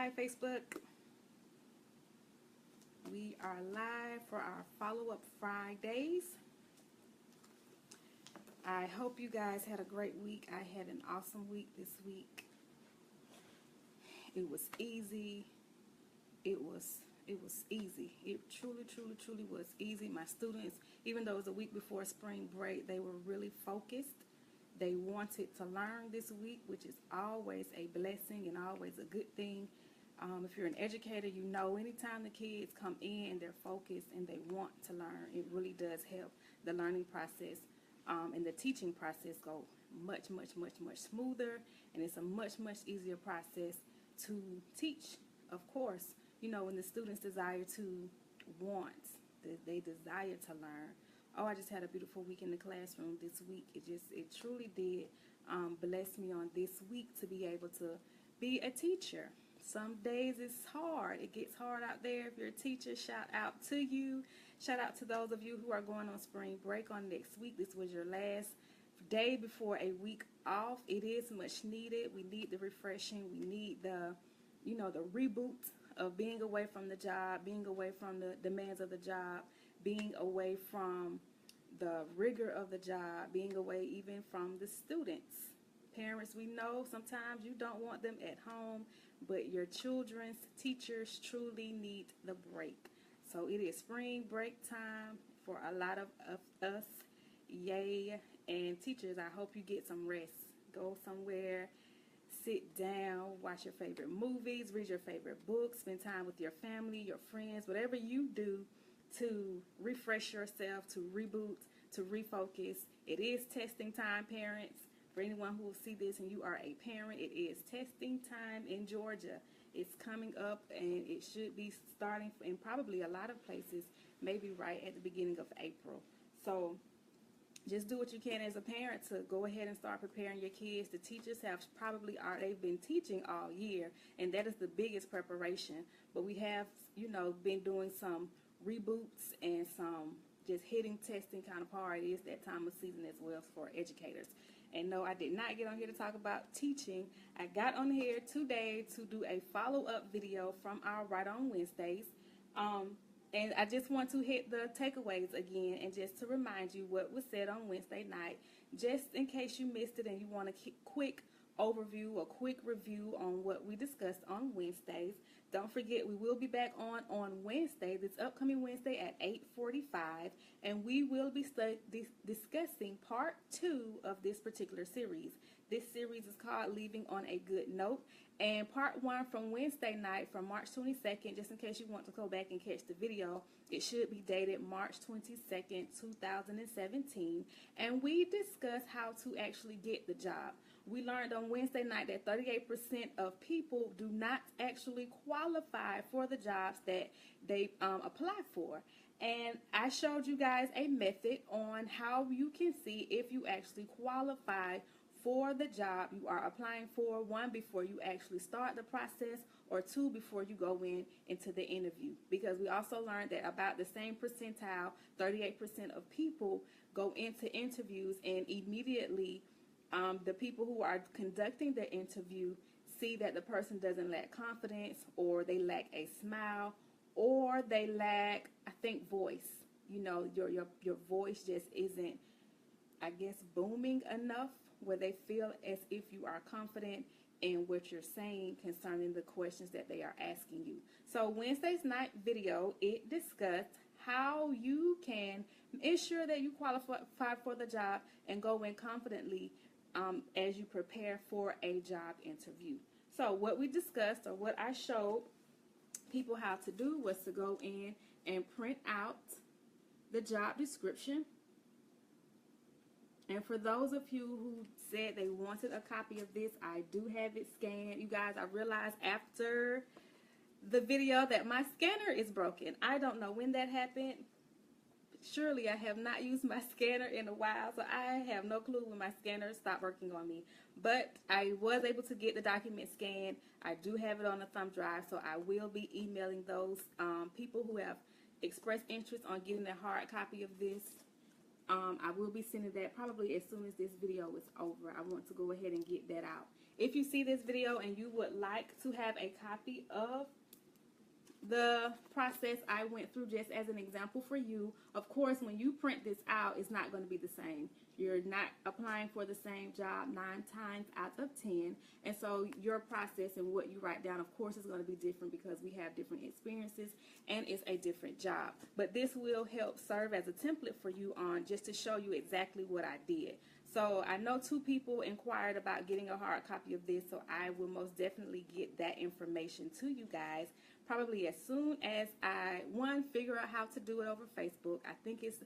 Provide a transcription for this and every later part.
Hi, Facebook. We are live for our follow-up Fridays. I hope you guys had a great week. I had an awesome week this week. It was easy. It was easy. It truly was easy. My students, even though it was a week before spring break, they were really focused. They wanted to learn this week, which is always a blessing and always a good thing. If you're an educator, you know anytime the kids come in and they're focused and they want to learn, it really does help the learning process and the teaching process go much smoother, and it's a much easier process to teach. Of course, you know, when the students desire to they desire to learn. Oh, I just had a beautiful week in the classroom this week. It truly did bless me on this week to be able to be a teacher. Some days it's hard. It gets hard out there. If you're a teacher, shout out to you. Shout out to those of you who are going on spring break on next week. This was your last day before a week off. It is much needed. We need the refreshing. We need the, you know, the reboot of being away from the job, being away from the demands of the job, being away from the rigor of the job, being away even from the students. Parents, we know sometimes you don't want them at home, but your children's teachers truly need the break. So it is spring break time for a lot of us. Yay. And teachers, I hope you get some rest. Go somewhere, sit down, watch your favorite movies, read your favorite books, spend time with your family, your friends, whatever you do to refresh yourself, to reboot, to refocus. It is testing time, parents. For anyone who will see this and you are a parent, it is testing time in Georgia. It's coming up, and it should be starting in probably a lot of places, maybe right at the beginning of April. So just do what you can as a parent to go ahead and start preparing your kids. The teachers have they've been teaching all year, and that is the biggest preparation. But we have, you know, been doing some reboots and some just hitting testing kind of hard. It is that time of season as well for educators. And no, I did not get on here to talk about teaching. I got on here today to do a follow-up video from our Right On Wednesdays. And I just want to hit the takeaways again, and just to remind you what was said on Wednesday night, just in case you missed it and you want a quick overview or quick review on what we discussed on Wednesdays. Don't forget, we will be back on Wednesday, this upcoming Wednesday at 8:45, and we will be discussing part 2 of this particular series. This series is called Leaving on a Good Note, and part 1 from Wednesday night from March 22nd, just in case you want to go back and catch the video, it should be dated March 22nd, 2017, and we discussed how to actually get the job. We learned on Wednesday night that 38% of people do not actually qualify for the jobs that they apply for. And I showed you guys a method on how you can see if you actually qualify for the job you are applying for. 1, before you actually start the process, or 2, before you go into the interview. Because we also learned that about the same percentile, 38% of people go into interviews, and immediately the people who are conducting the interview see that the person doesn't lack confidence, or they lack a smile, or they lack, I think, voice. You know, your voice just isn't, I guess, booming enough where they feel as if you are confident in what you're saying concerning the questions that they are asking you. So Wednesday's night video, it discussed how you can ensure that you qualify for the job and go in confidently as you prepare for a job interview. So what we discussed, or what I showed people how to do, was to go in and print out the job description. And for those of you who said they wanted a copy of this, I do have it scanned. You guys, I realized after the video that my scanner is broken. I don't know when that happened. Surely I have not used my scanner in a while, so I have no clue when my scanner stopped working on me. But I was able to get the document scanned. I do have it on a thumb drive, so I will be emailing those people who have expressed interest on getting a hard copy of this. I will be sending that probably as soon as this video is over. I want to go ahead and get that out. If you see this video and you would like to have a copy of the process I went through just as an example for you, of course, when you print this out, it's not going to be the same. You're not applying for the same job 9 times out of 10. And so your process and what you write down, of course, is going to be different because we have different experiences and it's a different job. But this will help serve as a template for you on just to show you exactly what I did. So I know 2 people inquired about getting a hard copy of this, so I will most definitely get that information to you guys probably as soon as I, 1, figure out how to do it over Facebook. I think it's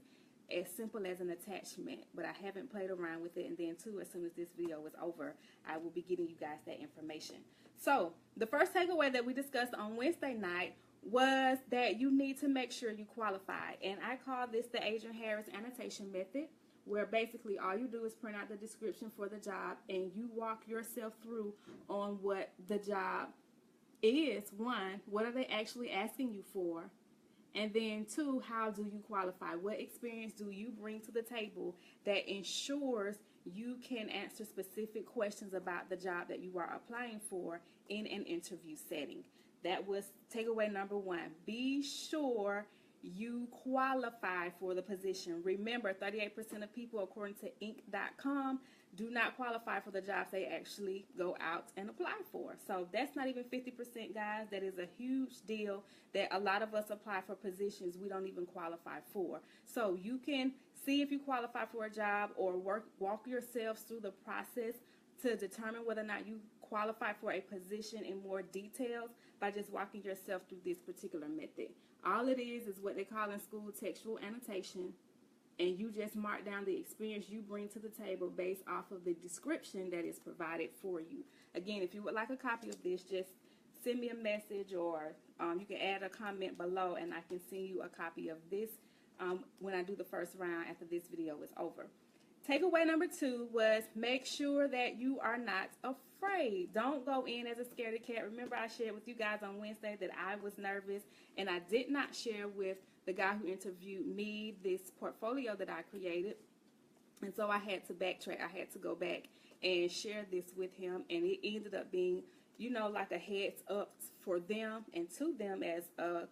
as simple as an attachment, but I haven't played around with it. And then 2, as soon as this video is over, I will be getting you guys that information. So the first takeaway that we discussed on Wednesday night was that you need to make sure you qualify. And I call this the Adrian Harris annotation method, where basically all you do is print out the description for the job and you walk yourself through on what the job is. 1, what are they actually asking you for? And then 2, how do you qualify? What experience do you bring to the table that ensures you can answer specific questions about the job that you are applying for in an interview setting? That was takeaway number 1. Be sure you qualify for the position. Remember, 38% of people, according to Inc.com, do not qualify for the jobs they actually go out and apply for. So that's not even 50%, guys. That is a huge deal that a lot of us apply for positions we don't even qualify for. So you can see if you qualify for a job or walk yourselves through the process to determine whether or not you qualify for a position in more details by just walking yourself through this particular method. All it is what they call in school textual annotation, and you just mark down the experience you bring to the table based off of the description that is provided for you. Again, if you would like a copy of this, just send me a message, or you can add a comment below and I can send you a copy of this when I do the first round after this video is over. Takeaway number 2 was make sure that you are not afraid. Don't go in as a scaredy cat. Remember, I shared with you guys on Wednesday that I was nervous and I did not share with the guy who interviewed me this portfolio that I created. And so I had to backtrack. I had to go back and share this with him, and it ended up being, you know, like a heads up for them and to them as a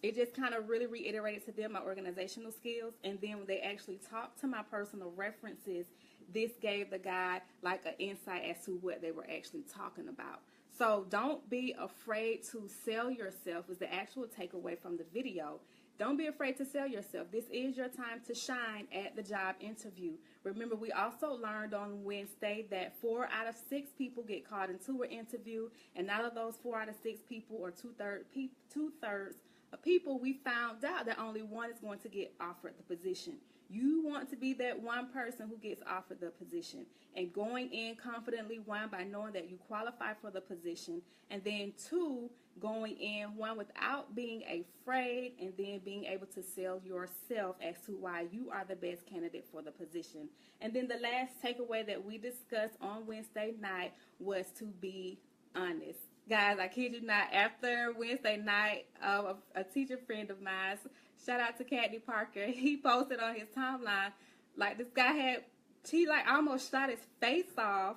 it just kind of really reiterated to them my organizational skills. And then when they actually talked to my personal references, this gave the guy like an insight as to what they were actually talking about. So don't be afraid to sell yourself is the actual takeaway from the video. Don't be afraid to sell yourself. This is your time to shine at the job interview. Remember, we also learned on Wednesday that 4 out of 6 people get called into an interview, and out of those 4 out of 6 people, or two-thirds of people, we found out that only 1 is going to get offered the position. You want to be that 1 person who gets offered the position, and going in confidently, 1, by knowing that you qualify for the position, and then 2, going in, 1, without being afraid, and then being able to sell yourself as to why you are the best candidate for the position. And then the last takeaway that we discussed on Wednesday night was to be honest. Guys, I kid you not, after Wednesday night, a teacher friend of mine, shout out to Cadney Parker, he posted on his timeline, like this guy he like almost shot his face off,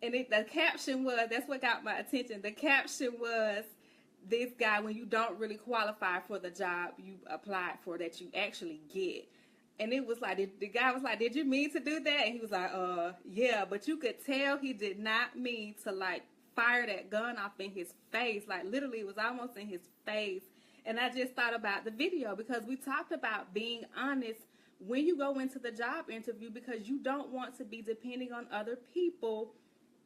and the caption was, that's what got my attention, the caption was, this guy, when you don't really qualify for the job you applied for that you actually get. And it was like, the guy was like, did you mean to do that? And he was like, yeah, but you could tell he did not mean to like fire that gun off in his face. Like literally it was almost in his face. And I just thought about the video because we talked about being honest when you go into the job interview, because you don't want to be depending on other people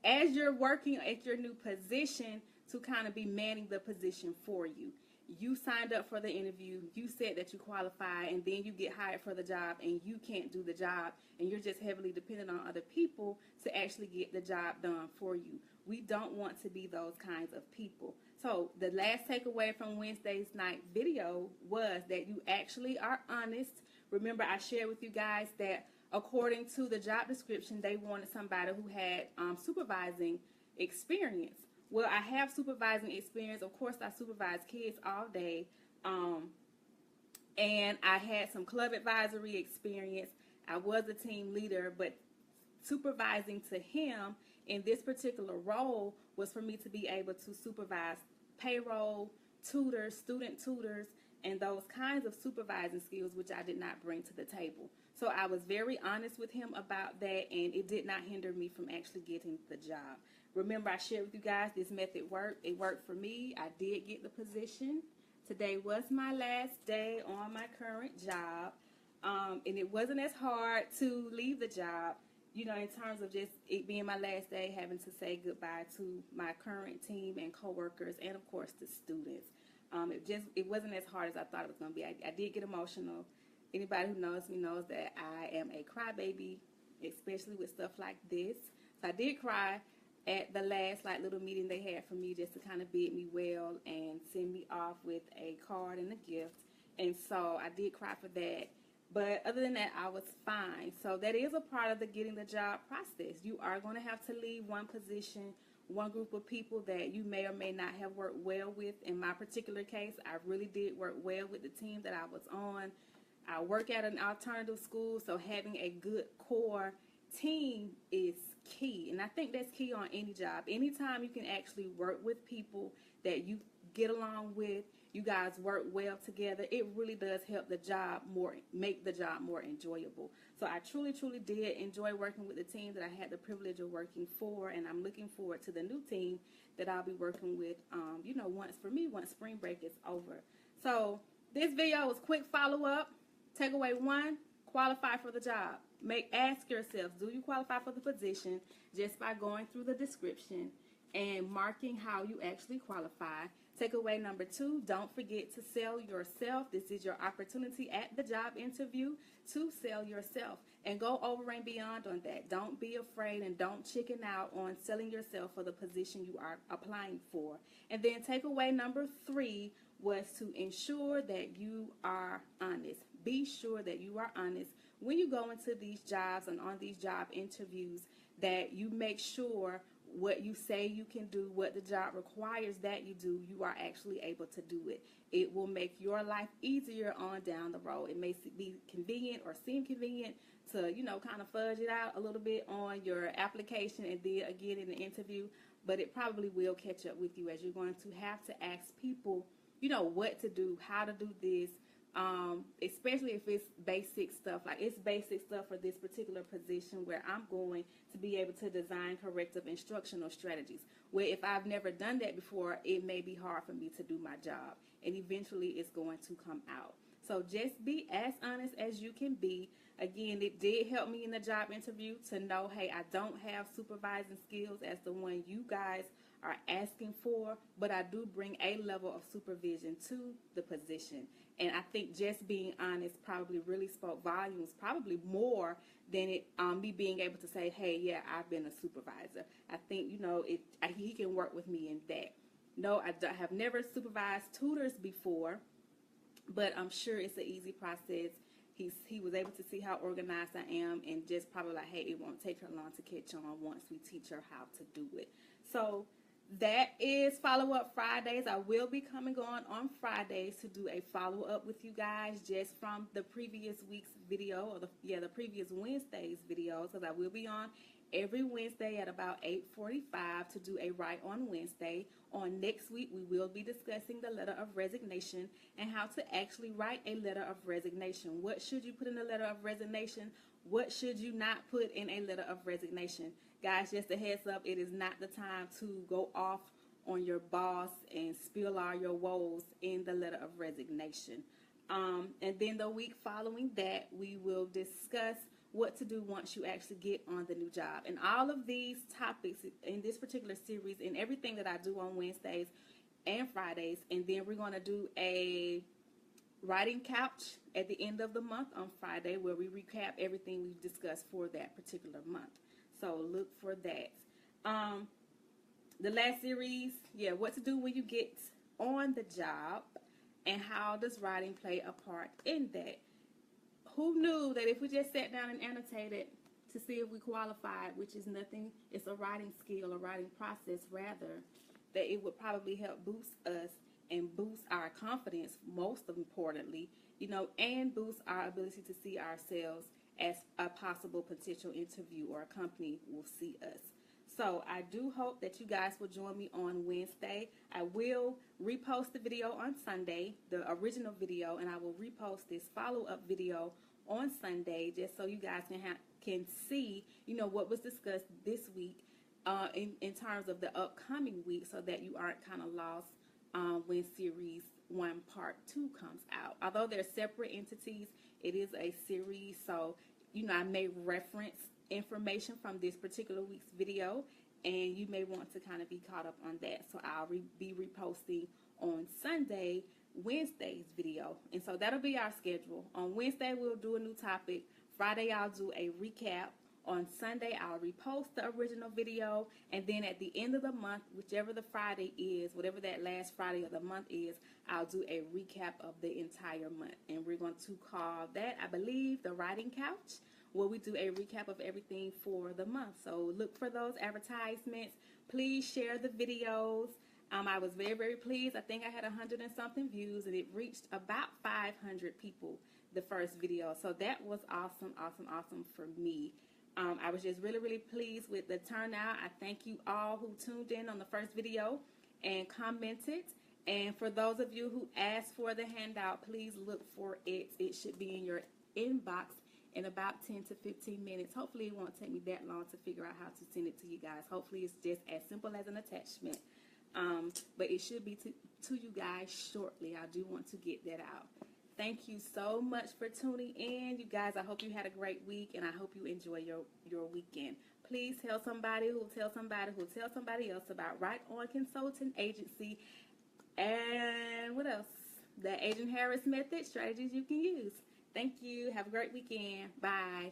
as you're working at your new position to kind of be manning the position for you. You signed up for the interview, you said that you qualify, and then you get hired for the job and you can't do the job, and you're just heavily dependent on other people to actually get the job done for you. We don't want to be those kinds of people. So the last takeaway from Wednesday's night video was that you actually are honest. Remember, I shared with you guys that according to the job description, they wanted somebody who had supervising experience. Well, I have supervising experience. Of course, I supervise kids all day. And I had some club advisory experience. I was a team leader, but supervising to him in this particular role was for me to be able to supervise payroll, tutors, student tutors, and those kinds of supervising skills, which I did not bring to the table. So I was very honest with him about that, and it did not hinder me from actually getting the job. Remember, I shared with you guys this method worked. It worked for me. I did get the position. Today was my last day on my current job, and it wasn't as hard to leave the job, you know, in terms of just it being my last day, having to say goodbye to my current team and coworkers, and of course the students. It wasn't as hard as I thought it was going to be. I did get emotional. Anybody who knows me knows that I am a crybaby, especially with stuff like this. So I did cry at the last little meeting they had for me, just to kind of bid me well and send me off with a card and a gift. And so I did cry for that. But other than that, I was fine. So that is a part of the getting the job process. You are going to have to leave one position, one group of people that you may or may not have worked well with. In my particular case, I really did work well with the team that I was on. I work at an alternative school, so having a good core team is key. And I think that's key on any job. Anytime you can actually work with people that you get along with, you guys work well together, it really does help the job make the job more enjoyable. So I truly, truly did enjoy working with the team that I had the privilege of working for, and I'm looking forward to the new team that I'll be working with, once spring break is over. So this video was quick follow-up. Takeaway 1, qualify for the job. Ask yourself, do you qualify for the position, just by going through the description and marking how you actually qualify. Takeaway number 2, don't forget to sell yourself. This is your opportunity at the job interview to sell yourself, and go over and beyond on that. Don't be afraid and don't chicken out on selling yourself for the position you are applying for. And then takeaway number 3 was to ensure that you are honest. Be sure that you are honest when you go into these jobs and on these job interviews, that you make sure what you say you can do, what the job requires that you do, you are actually able to do it. It will make your life easier on down the road. It may be convenient or seem convenient to, kind of fudge it out a little bit on your application and then again in the interview, but it probably will catch up with you, as you're going to have to ask people, what to do, how to do this, especially if it's basic stuff. Like, it's basic stuff for this particular position where I'm going to be able to design corrective instructional strategies, where if I've never done that before, it may be hard for me to do my job, and eventually it's going to come out. So just be as honest as you can be. Again, it did help me in the job interview to know, hey, I don't have supervising skills as the one you guys are asking for, but I do bring a level of supervision to the position. And I think just being honest probably really spoke volumes, probably more than me being able to say, hey, yeah, I've been a supervisor. I think, he can work with me in that. No, I have never supervised tutors before, but I'm sure it's an easy process. He was able to see how organized I am, and just probably like, hey, it won't take her long to catch on once we teach her how to do it. So that is Follow-Up Fridays. I will be coming on Fridays to do a follow-up with you guys just from the previous week's video, or the previous Wednesday's videos, because I will be on every Wednesday at about 8:45 to do a Write on Wednesday. On next week, we will be discussing the letter of resignation and how to actually write a letter of resignation. What should you put in a letter of resignation? What should you not put in a letter of resignation? Guys, just a heads up, it is not the time to go off on your boss and spill all your woes in the letter of resignation. And then the week following that, we will discuss what to do once you actually get on the new job. And all of these topics in this particular series and everything that I do on Wednesdays and Fridays. And then we're going to do a writing couch at the end of the month on Friday, where we recap everything we've discussed for that particular month. So look for that. The last series, what to do when you get on the job, and how does writing play a part in that? Who knew that if we just sat down and annotated to see if we qualified, which is nothing, it's a writing skill, a writing process rather, that it would probably help boost us and boost our confidence, most importantly, and boost our ability to see ourselves as a possible potential interview, or a company will see us. So I do hope that you guys will join me on Wednesday. I will repost the video on Sunday, the original video, and I will repost this follow-up video on Sunday, just so you guys can see, you know, what was discussed this week in terms of the upcoming week, so that you aren't kind of lost when Series 1 Part 2 comes out. Although they're separate entities, it is a series, so, you know, I may reference information from this particular week's video, and you may want to kind of be caught up on that. So I'll be reposting on Sunday Wednesday's video, and so that'll be our schedule. On Wednesday we'll do a new topic. Friday I'll do a recap. On Sunday I'll repost the original video, and then at the end of the month, whichever the Friday is, whatever that last Friday of the month is, I'll do a recap of the entire month, and we're going to call that, I believe, the Writing Couch, where we do a recap of everything for the month. So look for those advertisements. Please share the videos. I was very, very pleased. I think I had 100 and something views, and it reached about 500 people, the first video. So that was awesome, awesome, awesome for me. I was just really, really pleased with the turnout. I thank you all who tuned in on the first video and commented. And for those of you who asked for the handout, please look for it. It should be in your inbox in about 10 to 15 minutes. Hopefully it won't take me that long to figure out how to send it to you guys. Hopefully it's just as simple as an attachment. But it should be to you guys shortly. I do want to get that out. Thank you so much for tuning in. You guys, I hope you had a great week, and I hope you enjoy your weekend. Please tell somebody who tell somebody who tell somebody else about Right On Consulting Agency. And what else? The Agent Harris method, strategies you can use. Thank you. Have a great weekend. Bye.